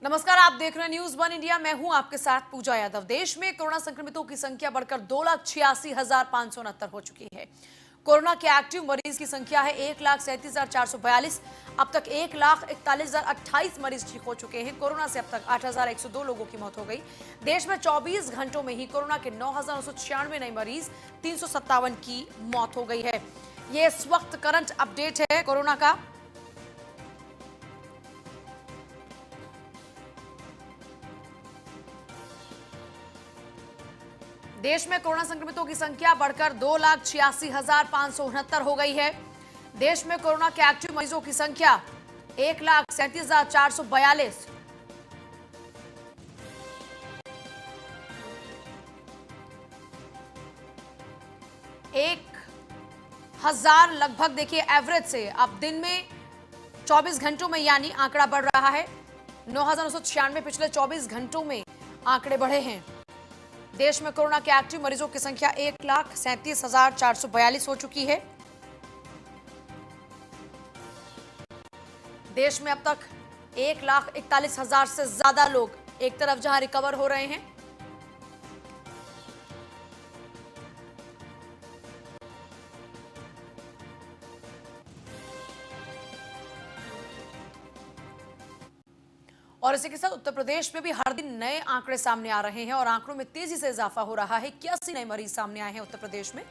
नमस्कार, आप देख रहे हैं न्यूज वन इंडिया। मैं हूं आपके साथ पूजा यादव। देश में कोरोना संक्रमितों की संख्या बढ़कर 2,86,569 हो चुकी है। कोरोना के एक्टिव मरीज की संख्या है 1,37,442। अब तक 1,41,028 मरीज ठीक हो चुके हैं। कोरोना से अब तक 8,102 लोगों की मौत हो गई। देश में 24 घंटों में ही कोरोना के 9,996 नए मरीज, 357 की मौत हो गई है। ये इस वक्त करंट अपडेट है कोरोना का। देश में कोरोना संक्रमितों की संख्या बढ़कर 2,86,569 हो गई है। देश में कोरोना के एक्टिव मरीजों की संख्या 1,37,442। 1,000 लगभग देखिए एवरेज से अब दिन में 24 घंटों में यानी आंकड़ा बढ़ रहा है। 9,996 पिछले 24 घंटों में आंकड़े बढ़े हैं। देश में कोरोना के एक्टिव मरीजों की संख्या 1,37,442 हो चुकी है। देश में अब तक 1,41,000 से ज्यादा लोग एक तरफ जहां रिकवर हो रहे हैं, और इसी के साथ उत्तर प्रदेश में भी हर दिन नए आंकड़े सामने आ रहे हैं और आंकड़ों में तेजी से इजाफा हो रहा है। 81 नए मरीज सामने आए हैं उत्तर प्रदेश में।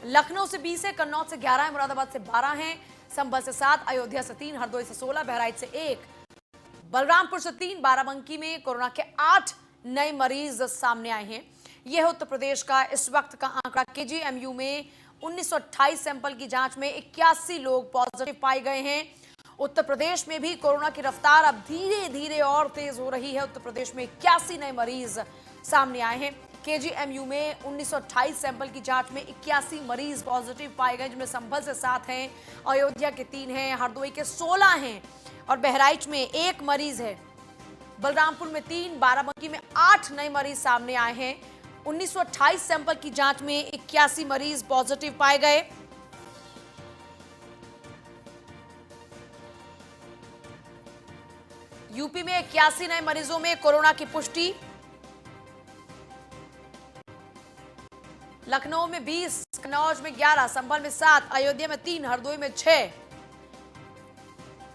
लखनऊ से 20 है, कन्नौज से 11 है, मुरादाबाद से 12 हैं, संभल से 7, अयोध्या से 3, हरदोई से 16, बहराइच से 1, बलरामपुर से 3, बाराबंकी में कोरोना के 8 नए मरीज सामने आए हैं। यह है उत्तर प्रदेश का इस वक्त का आंकड़ा। केजीएमयू में 1928 सैंपल की जांच में 81 लोग पॉजिटिव पाए गए हैं। उत्तर प्रदेश में भी कोरोना की रफ्तार अब धीरे धीरे और तेज हो रही है। उत्तर प्रदेश में 81 नए मरीज सामने आए हैं। केजीएमयू में 1928 सैंपल की जांच में 81 मरीज पॉजिटिव पाए गए, जिनमें संभल से 7 हैं, अयोध्या के 3 हैं, हरदोई के 16 हैं और बहराइच में 1 मरीज है। बलरामपुर में 3, बाराबंकी में 8 नए मरीज सामने आए हैं। 1928 सैंपल की जांच में 81 मरीज पॉजिटिव पाए गए। यूपी में 81 नए मरीजों में कोरोना की पुष्टि। लखनऊ में 20, कन्नौज में 11, संभल में 7, अयोध्या में 3, हरदोई में 6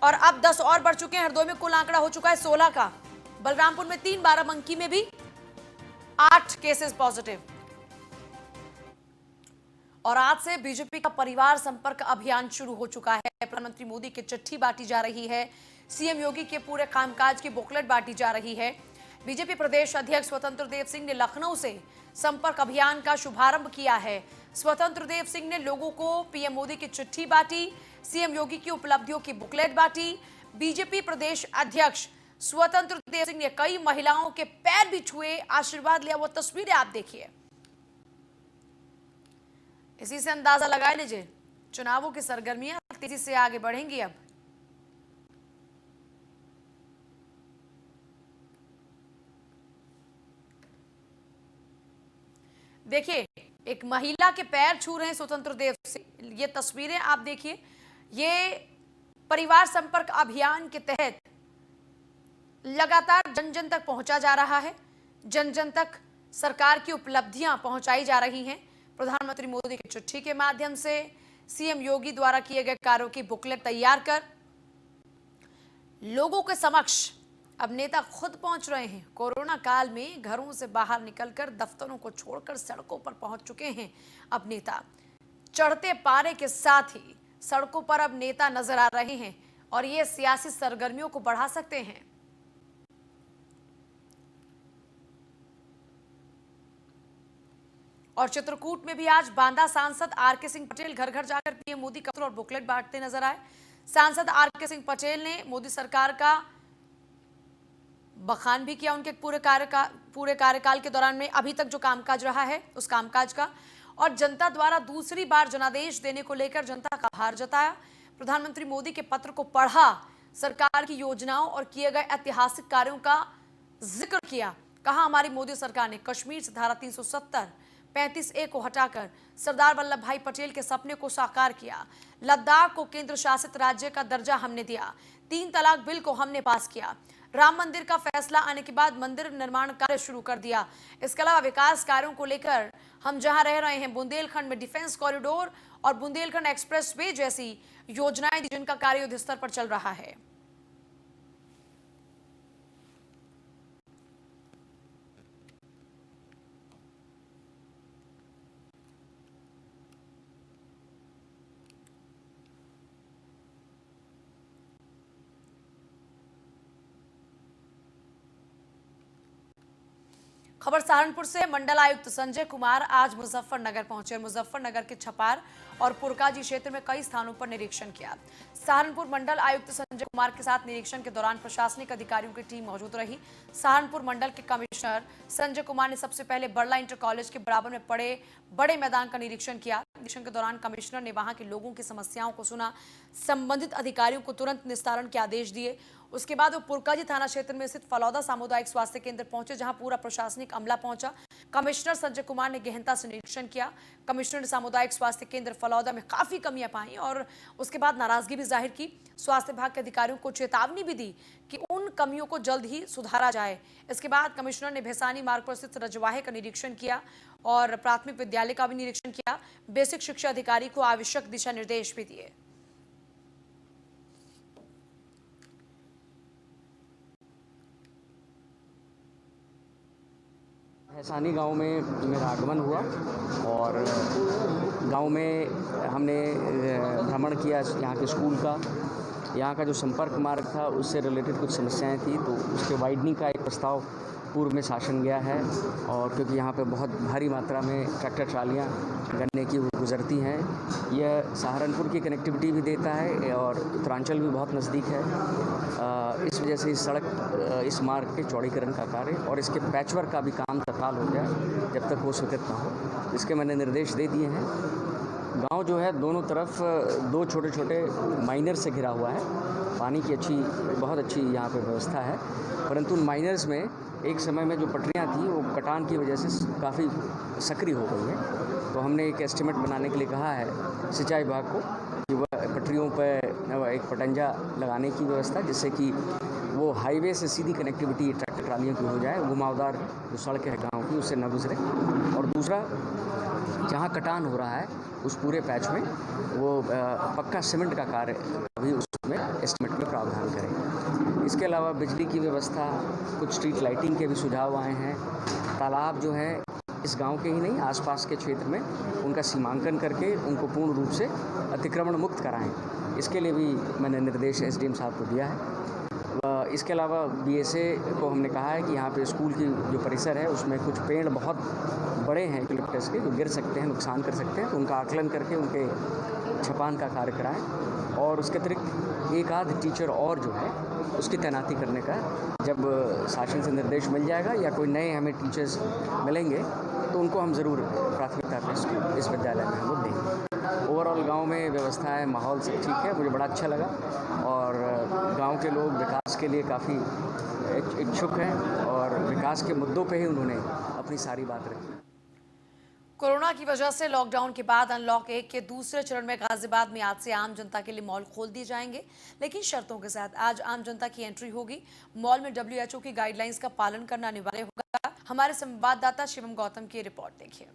और अब 10 और बढ़ चुके हैं। हरदोई में कुल आंकड़ा हो चुका है 16 का। बलरामपुर में 3, बाराबंकी में भी 8 केसेस पॉजिटिव। और आज से बीजेपी का परिवार संपर्क अभियान शुरू हो चुका है। प्रधानमंत्री मोदी की चिट्ठी बांटी जा रही है। सीएम योगी के पूरे कामकाज की बुकलेट बांटी जा रही है। बीजेपी प्रदेश अध्यक्ष स्वतंत्र देव सिंह ने लखनऊ से संपर्क अभियान का शुभारंभ किया है। स्वतंत्र देव सिंह ने लोगों को पीएम मोदी की चिट्ठी बांटी, सीएम योगी की उपलब्धियों की बुकलेट बांटी। बीजेपी प्रदेश अध्यक्ष स्वतंत्र देव सिंह ने कई महिलाओं के पैर भी छुए, आशीर्वाद लिया। वो तस्वीरें आप देखिए। इसी से अंदाजा लगा लीजिए चुनावों की सरगर्मियां तेजी से आगे बढ़ेंगी। अब देखिए, एक महिला के पैर छू रहे हैं स्वतंत्र देव सिंह। ये तस्वीरें आप देखिए। ये परिवार संपर्क अभियान के तहत लगातार जन जन तक पहुंचा जा रहा है। जन जन तक सरकार की उपलब्धियां पहुंचाई जा रही हैं। प्रधानमंत्री मोदी की चिट्ठी के माध्यम से सीएम योगी द्वारा किए गए कार्यों की बुकलेट तैयार कर लोगों के समक्ष अब नेता खुद पहुंच रहे हैं। कोरोना काल में घरों से बाहर निकलकर, दफ्तरों को छोड़कर सड़कों पर पहुंच चुके हैं अब नेता। चढ़ते पारे के साथ ही सड़कों पर अब नेता नजर आ रहे हैं और ये सियासी सरगर्मियों को बढ़ा सकते हैं। और चित्रकूट में भी आज बांदा सांसद आरके सिंह पटेल घर घर जाकर पीएम मोदी का पत्र और बुकलेट बांटते नजर आए। सांसद आरके सिंह पटेल ने मोदी सरकार का बखान भी किया, उनके पूरे कार्यकाल के दौरान में अभी तक जो कामकाज रहा है उस कामकाज का, और जनता द्वारा दूसरी बार जनादेश देने को लेकर जनता का आभार जताया। प्रधानमंत्री मोदी के पत्र को पढ़ा, सरकार की योजनाओं और किए गए ऐतिहासिक कार्यों का जिक्र किया। कहा, हमारी मोदी सरकार ने कश्मीर से धारा 370, 35A को हटाकर सरदार वल्लभ भाई पटेल के सपने को साकार किया। लद्दाख को केंद्र शासित राज्य का दर्जा हमने दिया। 3 तलाक बिल को हमने पास किया। राम मंदिर का फैसला आने के बाद मंदिर निर्माण कार्य शुरू कर दिया। इसके अलावा विकास कार्यों को लेकर हम जहां रह रहे हैं, बुंदेलखंड में डिफेंस कॉरिडोर और बुंदेलखंड एक्सप्रेस वे जैसी योजनाएं जिनका कार्य युद्ध स्तर पर चल रहा है। खबर सहारनपुर से। मंडल आयुक्त संजय कुमार आज मुजफ्फरनगर पहुंचे। मुजफ्फरनगर के छपार और पुरकाजी क्षेत्र में कई स्थानों पर निरीक्षण किया। सहारनपुर मंडल आयुक्त संजय कुमार के साथ निरीक्षण के दौरान प्रशासनिक अधिकारियों की टीम मौजूद रही। सहारनपुर मंडल के कमिश्नर संजय कुमार ने सबसे पहले बड़ला इंटर कॉलेज के बराबर में पड़े बड़े मैदान का निरीक्षण किया। निरीक्षण के दौरान कमिश्नर ने वहां के लोगों की समस्याओं को सुना, संबंधित अधिकारियों को तुरंत निस्तारण के आदेश दिए। उसके बाद वो पुरकाजी थाना क्षेत्र में स्थित फलौदा सामुदायिक स्वास्थ्य केंद्र पहुंचे, जहां पूरा प्रशासनिक अमला पहुंचा। कमिश्नर संजय कुमार ने गहनता से निरीक्षण किया। कमिश्नर ने सामुदायिक स्वास्थ्य केंद्र फलौदा में काफी कमियां पाई और उसके बाद नाराजगी भी जाहिर की। स्वास्थ्य विभाग के अधिकारियों को चेतावनी भी दी कि उन कमियों को जल्द ही सुधारा जाए। इसके बाद कमिश्नर ने भैसानी मार्ग पर स्थित रजवाहे का निरीक्षण किया और प्राथमिक विद्यालय का भी निरीक्षण किया। बेसिक शिक्षा अधिकारी को आवश्यक दिशा निर्देश भी दिए। भैसानी गांव में मेरा आगमन हुआ और गांव में हमने भ्रमण किया यहाँ के स्कूल का। यहाँ का जो संपर्क मार्ग था उससे रिलेटेड कुछ समस्याएं थी, तो उसके वाइडनिंग का एक प्रस्ताव पूर्व में शासन गया है। और क्योंकि यहाँ पे बहुत भारी मात्रा में ट्रैक्टर ट्रालियाँ गन्ने की गुजरती हैं, यह सहारनपुर की कनेक्टिविटी भी देता है और उत्तरांचल भी बहुत नज़दीक है। इस वजह से इस सड़क इस मार्ग के चौड़ीकरण का कार्य और इसके पैचवर्क का भी काम तत्काल हो जाए, जब तक वो स्वीकृत ना हो। इसके मैंने निर्देश दे दिए हैं। गांव जो है दोनों तरफ दो छोटे छोटे माइनर से घिरा हुआ है। पानी की बहुत अच्छी यहाँ पे व्यवस्था है, परंतु उन माइनर्स में एक समय में जो पटरियाँ थी वो कटान की वजह से काफ़ी सक्रिय हो गई है। तो हमने एक एस्टिमेट बनाने के लिए कहा है सिंचाई विभाग को कि वह पटरियों पर एक पटंजा लगाने की व्यवस्था, जिससे कि वो हाईवे से सीधी कनेक्टिविटी ट्रैक्टर ट्रालियों की हो जाए, घुमावदार जो सड़क है गाँव की उससे न गुजरे। और दूसरा, जहाँ कटान हो रहा है उस पूरे पैच में वो पक्का सीमेंट का कार्य अभी उसमें एस्टिमेट में प्रावधान करें। इसके अलावा बिजली की व्यवस्था, कुछ स्ट्रीट लाइटिंग के भी सुझाव आए हैं। तालाब जो है इस गांव के ही नहीं, आसपास के क्षेत्र में उनका सीमांकन करके उनको पूर्ण रूप से अतिक्रमण मुक्त कराएं। इसके लिए भी मैंने निर्देश एसडीएम साहब को दिया है। इसके अलावा बीएसए को हमने कहा है कि यहाँ पे स्कूल की जो परिसर है उसमें कुछ पेड़ बहुत बड़े हैं यूकलिप्टस के, जो गिर सकते हैं, नुकसान कर सकते हैं, तो उनका आकलन करके उनके छपान का कार्य कराएं। और उसके अतिरिक्त एक आध टीचर और जो है उसकी तैनाती करने का जब शासन से निर्देश मिल जाएगा या कोई नए हमें टीचर्स मिलेंगे तो उनको हम ज़रूर प्राथमिकता पे इस विद्यालय में हम लोग देंगे। ओवरऑल गांव में व्यवस्था है, माहौल से ठीक है, मुझे बड़ा अच्छा लगा। और गांव के लोग विकास के लिए काफ़ी इच्छुक हैं और विकास के मुद्दों पे ही उन्होंने अपनी सारी बात रखी। कोरोना की वजह से लॉकडाउन के बाद अनलॉक 1 के दूसरे चरण में गाजियाबाद में आज से आम जनता के लिए मॉल खोल दिए जाएंगे, लेकिन शर्तों के साथ। आज आम जनता की एंट्री होगी। मॉल में WHO की गाइडलाइंस का पालन करना अनिवार्य होगा। हमारे संवाददाता शिवम गौतम की रिपोर्ट देखिए।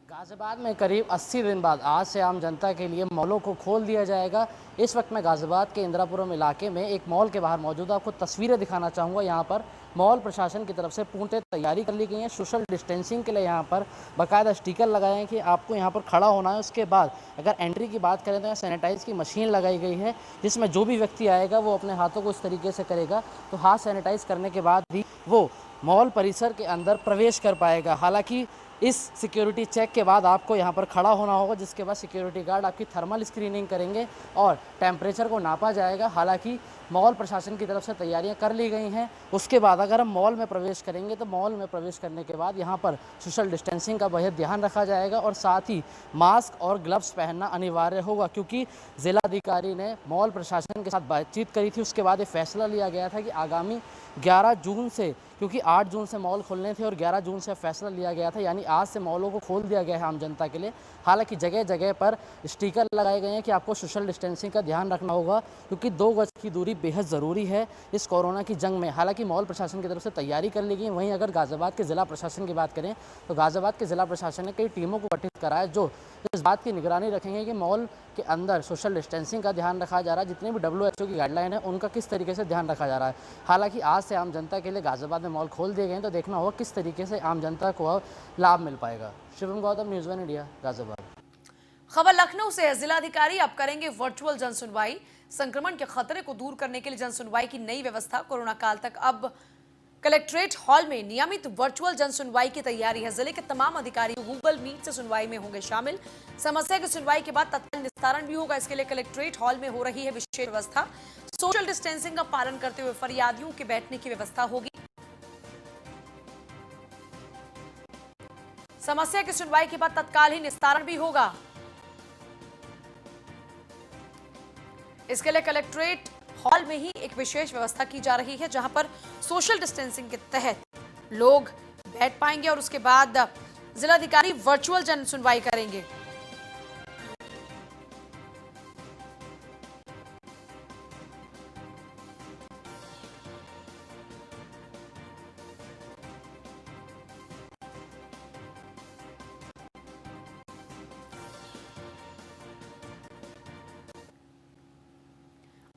गाजियाबाद में करीब 80 दिन बाद आज से आम जनता के लिए मॉलों को खोल दिया जाएगा। इस वक्त मैं गाजियाबाद के इंदिरापुरम इलाके में एक मॉल के बाहर मौजूद आपको तस्वीरें दिखाना चाहूँगा। यहाँ पर मॉल प्रशासन की तरफ से पूर्णतः तैयारी कर ली गई है। सोशल डिस्टेंसिंग के लिए यहाँ पर बाकायदा स्टिकर लगाए हैं कि आपको यहाँ पर खड़ा होना है। उसके बाद अगर एंट्री की बात करें तो यहाँ सैनिटाइज की मशीन लगाई गई है, जिसमें जो भी व्यक्ति आएगा वो अपने हाथों को इस तरीके से करेगा तो हाथ सैनिटाइज करने के बाद ही वो मॉल परिसर के अंदर प्रवेश कर पाएगा। हालांकि इस सिक्योरिटी चेक के बाद आपको यहाँ पर खड़ा होना होगा, जिसके बाद सिक्योरिटी गार्ड आपकी थर्मल स्क्रीनिंग करेंगे और टेम्परेचर को नापा जाएगा। हालांकि मॉल प्रशासन की तरफ से तैयारियां कर ली गई हैं। उसके बाद अगर हम मॉल में प्रवेश करेंगे तो मॉल में प्रवेश करने के बाद यहाँ पर सोशल डिस्टेंसिंग का बेहद ध्यान रखा जाएगा और साथ ही मास्क और ग्लव्स पहनना अनिवार्य होगा, क्योंकि जिलाधिकारी ने मॉल प्रशासन के साथ बातचीत करी थी। उसके बाद ये फैसला लिया गया था कि आगामी 11 जून से क्योंकि 8 जून से मॉल खुलने थे और 11 जून से फैसला लिया गया था, यानी आज से मॉलों को खोल दिया गया है आम जनता के लिए। हालांकि जगह जगह पर स्टिकर लगाए गए हैं कि आपको सोशल डिस्टेंसिंग का ध्यान रखना होगा, क्योंकि 2 गज की दूरी बेहद ज़रूरी है इस कोरोना की जंग में। हालांकि मॉल प्रशासन की तरफ से तैयारी कर ली गई। वहीं अगर गाज़ियाबाद के ज़िला प्रशासन की बात करें तो गाज़ियाबाद के ज़िला प्रशासन ने कई टीमों को गठित करा है जो इस बात की निगरानी रखेंगे कि मॉल के अंदर सोशल डिस्टेंसिंग का ध्यान रखा जा रहा है, जितने भी WHO की गाइडलाइन है उनका किस तरीके से ध्यान रखा जा रहा है। हालांकि आज से आम जनता के लिए गाज़ियाबाद में मॉल खोल दिए गए हैं, तो देखना होगा किस तरीके से आम जनता को अब लाभ मिल पाएगा। Shivam Gautam, news 1 India, Ghaziabad. खबर लखनऊ से है। जिलाधिकारी अब करेंगे वर्चुअल जनसुनवाई। संक्रमण के खतरे को दूर करने के लिए जनसुनवाई की नई व्यवस्था। कोरोना काल तक अब कलेक्ट्रेट हॉल में नियमित वर्चुअल जनसुनवाई की तैयारी है। जिले के तमाम अधिकारी गूगल मीट से सुनवाई में होंगे शामिल। समस्या की सुनवाई के बाद तत्काल निस्तारण भी होगा। इसके लिए कलेक्ट्रेट हॉल में हो रही है विशेष व्यवस्था। सोशल डिस्टेंसिंग का पालन करते हुए फरियादियों के बैठने की व्यवस्था होगी। समस्या की सुनवाई के बाद तत्काल ही निस्तारण भी होगा। इसके लिए कलेक्ट्रेट हॉल में ही एक विशेष व्यवस्था की जा रही है, जहां पर सोशल डिस्टेंसिंग के तहत लोग बैठ पाएंगे और उसके बाद जिलाधिकारी वर्चुअल जन सुनवाई करेंगे।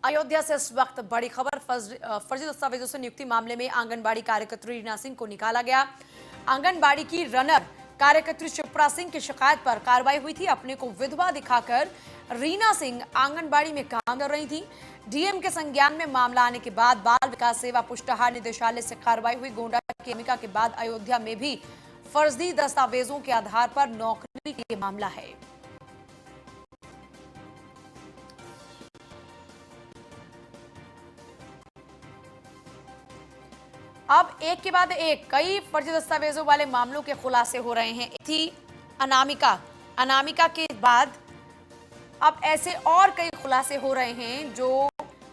अयोध्या से इस वक्त बड़ी खबर। फर्जी दस्तावेजों से नियुक्ति मामले में आंगनबाड़ी कार्यकर्त्री रीना सिंह को निकाला गया। आंगनबाड़ी की रनर कार्यकर्त्री शिप्रा सिंह की शिकायत पर कार्रवाई हुई थी। अपने को विधवा दिखाकर रीना सिंह आंगनबाड़ी में काम कर रही थी। डीएम के संज्ञान में मामला आने के बाद बाल विकास सेवा पुष्टाहार निदेशालय से कार्रवाई हुई। गोंडा की भूमिका के बाद अयोध्या में भी फर्जी दस्तावेजों के आधार पर नौकरी का मामला है। अब एक के बाद एक कई फर्जी दस्तावेजों वाले मामलों के खुलासे हो रहे हैं। थी अनामिका के बाद अब ऐसे और कई खुलासे हो रहे हैं जो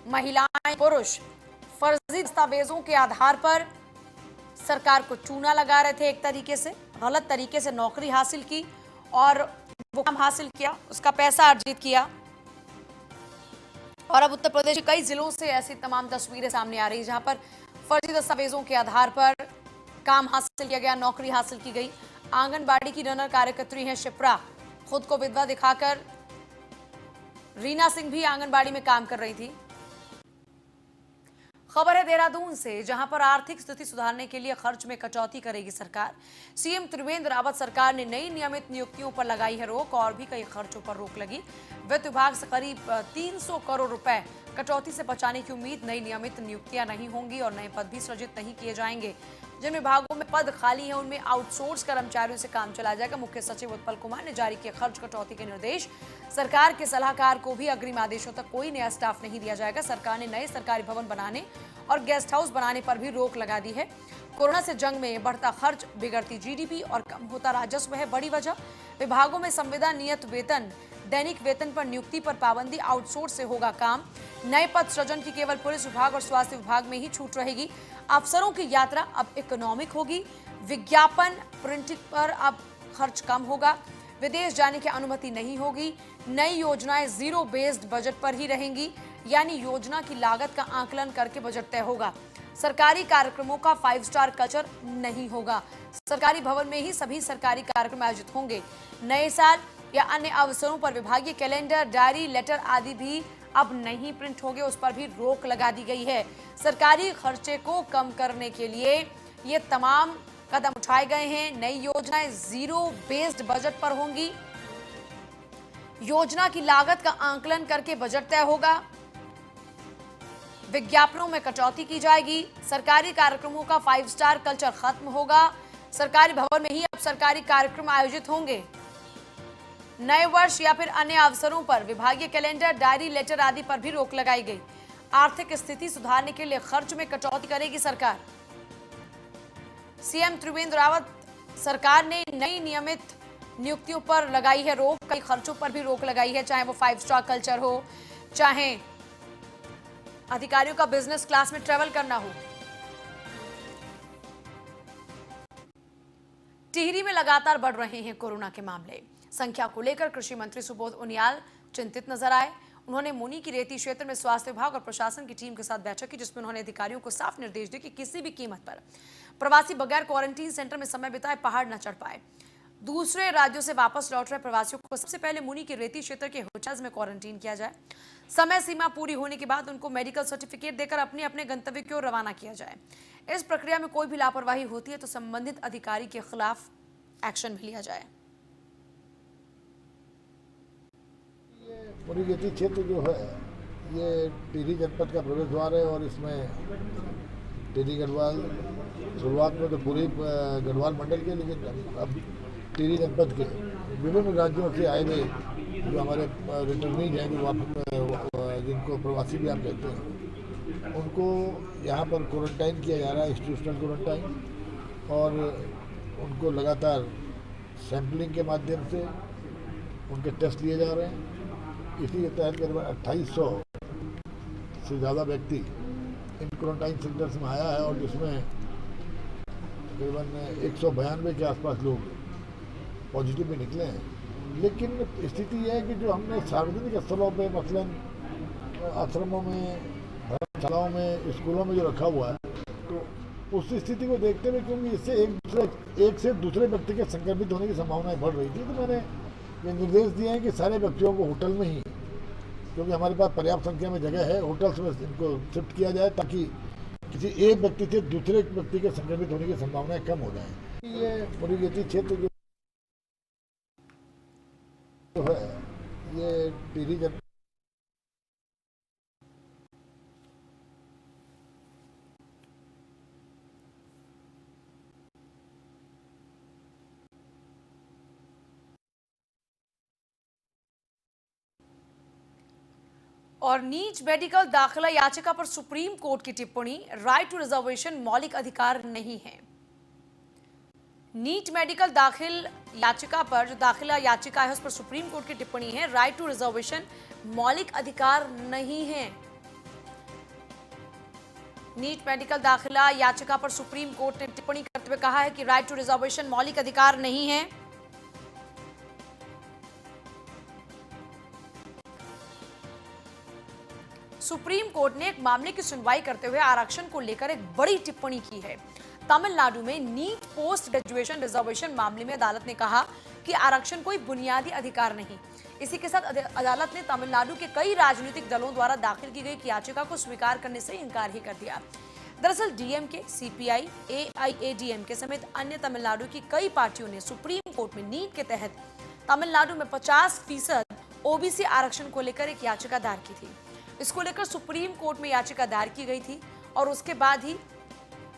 महिलाएं पुरुष फर्जी दस्तावेजों के आधार पर सरकार को चूना लगा रहे थे। एक तरीके से गलत तरीके से नौकरी हासिल की और वो काम हासिल किया, उसका पैसा अर्जित किया। और अब उत्तर प्रदेश के कई जिलों से ऐसी तमाम तस्वीरें सामने आ रही है, जहां पर फर्जी दस्तावेजों के आधार पर काम हासिल किया गया, नौकरी हासिल की गई। आंगनबाड़ी की रनर कार्यकर्त्री हैं शिप्रा। खुद को विधवा दिखाकर रीना सिंह भी आंगनबाड़ी में काम कर रही थी। खबर है देहरादून से, जहां पर आर्थिक स्थिति सुधारने के लिए खर्च में कटौती करेगी सरकार। सीएम त्रिवेंद्र रावत सरकार ने नई नियमित नियुक्तियों पर लगाई है रोक और भी कई खर्चों पर रोक लगी। वित्त विभाग से करीब 300 करोड़ रुपए कटौती से बचाने की उम्मीद। नई नियमित नियुक्तियां नहीं होंगी और नए पद भी सृजित नहीं किए जाएंगे। जिन विभागों में पद खाली है उनमें आउटसोर्स कर्मचारियों से काम चलाया जाएगा। मुख्य सचिव उत्पल कुमार ने जारी किए खर्च कटौती के निर्देश। सरकार के सलाहकार को भी अग्रिम आदेशों तक कोई नया स्टाफ नहीं दिया जाएगा। सरकार ने नए सरकारी भवन बनाने और गेस्ट हाउस बनाने पर भी रोक लगा दी है। कोरोना से जंग में बढ़ता खर्च, बिगड़ती जीडीपी और कम होता राजस्व है बड़ी वजह। विभागों में संविदा नियत वेतन, दैनिक वेतन पर नियुक्ति पर पाबंदी, आउटसोर्स से होगा काम। नए पद सृजन की केवल पुलिस विभाग और स्वास्थ्य विभाग में ही छूट रहेगी। अफसरों की यात्रा अब इकोनॉमिक होगी। विज्ञापन प्रिंटिंग पर अब खर्च कम होगा। विदेश जाने की अनुमति नहीं होगी। नई योजनाएं जीरो बेस्ड बजट पर ही रहेंगी, यानी योजना की लागत का आकलन करके बजट तय होगा। सरकारी कार्यक्रमों का 5 स्टार कल्चर नहीं होगा। सरकारी भवन में ही सभी सरकारी कार्यक्रम आयोजित होंगे। नए साल या अन्य अवसरों पर विभागीय कैलेंडर, डायरी, लेटर आदि भी अब नहीं प्रिंट होंगे, उस पर भी रोक लगा दी गई है। सरकारी खर्चे को कम करने के लिए ये तमाम कदम उठाए गए हैं। नई योजनाएं जीरो बेस्ड बजट पर होंगी। योजना की लागत का आकलन करके बजट तय होगा। विज्ञापनों में कटौती की जाएगी। सरकारी कार्यक्रमों का 5 स्टार कल्चर खत्म होगा। सरकारी भवन में ही अब सरकारी कार्यक्रम आयोजित होंगे। नए वर्ष या फिर अन्य अवसरों पर विभागीय कैलेंडर, डायरी, लेटर आदि पर भी रोक लगाई गई। आर्थिक स्थिति सुधारने के लिए खर्च में कटौती करेगी सरकार। सीएम त्रिवेंद्र रावत सरकार ने नई नियमित नियुक्तियों पर लगाई है रोक। कई खर्चों पर भी रोक लगाई है, चाहे वो 5 स्टार कल्चर हो, चाहे अधिकारियों का बिजनेस क्लास में ट्रेवल करना हो। टिहरी में लगातार बढ़ रहे हैं कोरोना के मामले। संख्या को लेकर कृषि मंत्री सुबोध उनियाल चिंतित नजर आए। उन्होंने मुनी की रेती क्षेत्र में स्वास्थ्य विभाग और प्रशासन की टीम के साथ बैठक की, जिसमें उन्होंने अधिकारियों को साफ निर्देश दिए कि किसी भी कीमत पर प्रवासी बगैर क्वारंटीन सेंटर में समय बिताए पहाड़ न चढ़ पाए। दूसरे राज्यों से वापस लौट रहे प्रवासियों को सबसे पहले मुनी के रेती क्षेत्र के होटल्स में क्वारंटीन किया जाए। समय सीमा पूरी होने के बाद उनको मेडिकल सर्टिफिकेट देकर अपने अपने गंतव्य की ओर रवाना किया जाए। इस प्रक्रिया में कोई भी लापरवाही होती है तो संबंधित अधिकारी के खिलाफ एक्शन भी लिया जाए। मुनी रेती क्षेत्र जो है ये टिहरी जनपद का प्रवेश द्वार है और इसमें टिहरी गढ़वाल शुरुआत में तो पूरे गढ़वाल मंडल के, लेकिन अब टिहरी जनपद के विभिन्न राज्यों से आए हुए जो हमारे रिटर्नीज हैं, जो वापस जिनको प्रवासी भी आप कहते हैं, उनको यहाँ पर क्वारंटाइन किया जा रहा है, इंस्टीट्यूशनल क्वारंटाइन, और उनको लगातार सैम्पलिंग के माध्यम से उनके टेस्ट लिए जा रहे हैं। इसी के तहत करीबन 2800 से ज़्यादा व्यक्ति इन क्वारंटाइन सेंटर्स में आया है और जिसमें तकरीबन 192 के आसपास लोग पॉजिटिव भी निकले हैं। लेकिन स्थिति यह है कि जो हमने सार्वजनिक स्थलों पे मसलन आश्रमों में, धर्मशालाओं में, स्कूलों में जो रखा हुआ है, तो उस स्थिति को देखते हुए क्योंकि इससे एक से दूसरे व्यक्ति के संक्रमित होने की संभावनाएं बढ़ रही थी, तो मैंने ये निर्देश दिए हैं कि सारे व्यक्तियों को होटल में ही, क्योंकि हमारे पास पर्याप्त संख्या में जगह है, होटल्स में इनको शिफ्ट किया जाए ताकि किसी एक व्यक्ति से दूसरे व्यक्ति के संक्रमित होने की संभावनाएं कम हो जाएं। ये मुनी रेती क्षेत्र जो है ये टिहरी जनपद और नीट मेडिकल दाखिला याचिका पर सुप्रीम कोर्ट की टिप्पणी, राइट टू रिजर्वेशन मौलिक अधिकार नहीं है। नीट मेडिकल दाखिल याचिका पर, जो दाखिला याचिका है, उस पर सुप्रीम कोर्ट की टिप्पणी है, राइट टू रिजर्वेशन मौलिक अधिकार नहीं है। नीट मेडिकल दाखिला याचिका पर सुप्रीम कोर्ट ने टिप्पणी करते हुए कहा है कि राइट टू रिजर्वेशन मौलिक अधिकार नहीं है। सुप्रीम कोर्ट ने एक मामले की सुनवाई करते हुए आरक्षण को लेकर एक बड़ी टिप्पणी की है। तमिलनाडु में नीट पोस्ट ग्रेजुएशन रिजर्वेशन मामले में अदालत ने कहा कि आरक्षण कोई बुनियादी अधिकार नहीं। इसी के साथ अदालत ने तमिलनाडु के कई राजनीतिक दलों द्वारा दाखिल की गई याचिका को स्वीकार करने से इनकार ही कर दिया। दरअसल डीएमके, सीपीआई, एआईएडीएमके समेत अन्य तमिलनाडु की कई पार्टियों ने सुप्रीम कोर्ट में नीट के तहत तमिलनाडु में 50% ओबीसी आरक्षण को लेकर एक याचिका दायर की थी। इसको लेकर सुप्रीम कोर्ट में याचिका दायर की गई थी और उसके बाद ही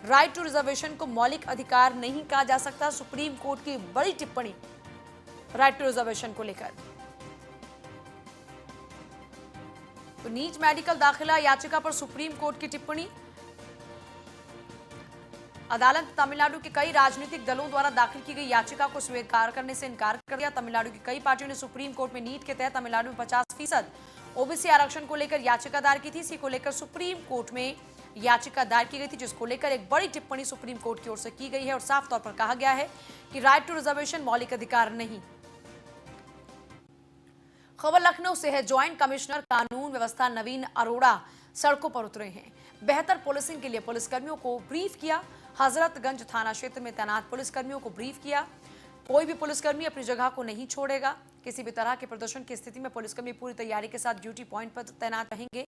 राइट टू रिजर्वेशन को मौलिक अधिकार नहीं कहा जा सकता। सुप्रीम कोर्ट की बड़ी टिप्पणी राइट टू रिजर्वेशन को लेकर। तो नीट मेडिकल दाखिला याचिका पर सुप्रीम कोर्ट की टिप्पणी, अदालत ने तमिलनाडु के कई राजनीतिक दलों द्वारा दाखिल की गई याचिका को स्वीकार करने से इनकार कर दिया। तमिलनाडु की कई पार्टियों ने सुप्रीम कोर्ट में नीट के तहत तमिलनाडु में 50% ओबीसी आरक्षण को लेकर याचिका दायर की थी। इसी को लेकर सुप्रीम कोर्ट में याचिका दायर की गई थी, जिसको लेकर एक बड़ी टिप्पणी सुप्रीम कोर्ट की ओर से की गई है और साफ तौर पर कहा गया है कि राइट टू रिजर्वेशन मौलिक अधिकार नहीं। खबर लखनऊ से है। ज्वाइंट कमिश्नर कानून व्यवस्था नवीन अरोड़ा सड़कों पर उतरे हैं। बेहतर पुलिसिंग के लिए पुलिसकर्मियों को ब्रीफ किया। हजरतगंज थाना क्षेत्र में तैनात पुलिसकर्मियों को ब्रीफ किया। कोई भी पुलिसकर्मी अपनी जगह को नहीं छोड़ेगा। किसी भी तरह के प्रदर्शन की स्थिति में पुलिसकर्मी पूरी तैयारी के साथ ड्यूटी पॉइंट पर तैनात रहेंगे।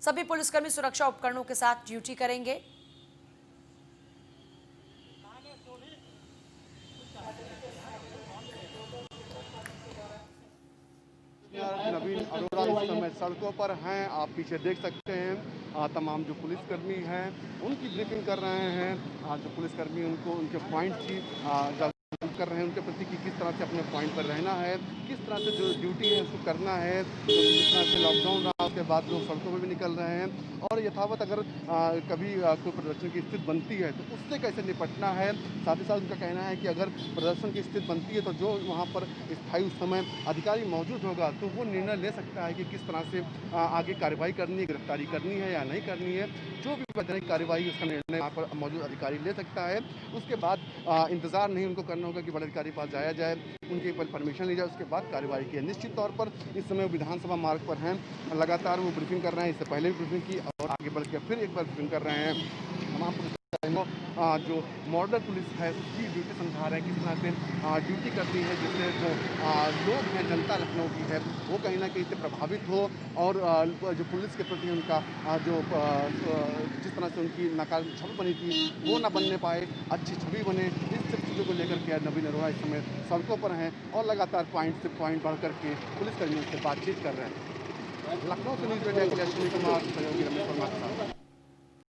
सभी पुलिसकर्मी सुरक्षा उपकरणों के साथ ड्यूटी करेंगे। नवीन अरोड़ा इस समय सड़कों पर हैं, आप पीछे देख सकते हैं। तमाम जो पुलिसकर्मी हैं उनकी ब्रीफिंग कर रहे हैं। जो पुलिसकर्मी उनको उनके पॉइंट की कर रहे हैं, उनके प्रति कि किस तरह से अपने पॉइंट पर रहना है, किस तरह से जो ड्यूटी है उसको करना है, जिस तरह से लॉकडाउन रहा उसके बाद लोग सड़कों पर भी निकल रहे हैं और यथावत अगर कभी कोई प्रदर्शन की स्थिति बनती है तो उससे कैसे निपटना है। साथ ही साथ उनका कहना है कि अगर प्रदर्शन की स्थिति बनती है तो जो वहाँ पर स्थायी उस समय अधिकारी मौजूद होगा तो वो निर्णय ले सकता है कि किस तरह से आगे कार्रवाई करनी है, गिरफ्तारी करनी है या नहीं करनी है। जो भी वैधानिक कार्रवाई उसका निर्णय वहाँ पर मौजूद अधिकारी ले सकता है। उसके बाद इंतज़ार नहीं उनको करना होगा कि बड़े अधिकारी के पास जाया जाए, उनके परमिशन ली जाए, उसके बाद कार्रवाई की है। निश्चित तौर पर इस समय विधानसभा मार्ग पर हैं, लगातार वो ब्रीफिंग कर रहे हैं। इससे पहले भी ब्रीफिंग की और आगे बढ़ के फिर एक बार ब्रीफिंग कर रहे हैं। तमाम पुलिसकर्मियों जो मॉडल पुलिस है उसकी ड्यूटी समझा रहे हैं, किस तरह से ड्यूटी करनी है जिससे जो लोग हैं, जनता लखनऊ की है, वो कहीं ना कहीं से प्रभावित हो और जो पुलिस के प्रति उनका जिस तरह से उनकी नकारात्मक छवि बनी थी वो ना बनने पाए, अच्छी छवि बने। इस सब चीज़ों को लेकर के नवीन अरोड़ा इस समय सड़कों पर हैं और लगातार पॉइंट से पॉइंट बढ़ करके पुलिसकर्मियों से बातचीत कर रहे हैं। लखनऊ से न्यूज़ मीडिया के लिए अश्विनी कुमार, सहयोगी रमेश वर्मा के साथ।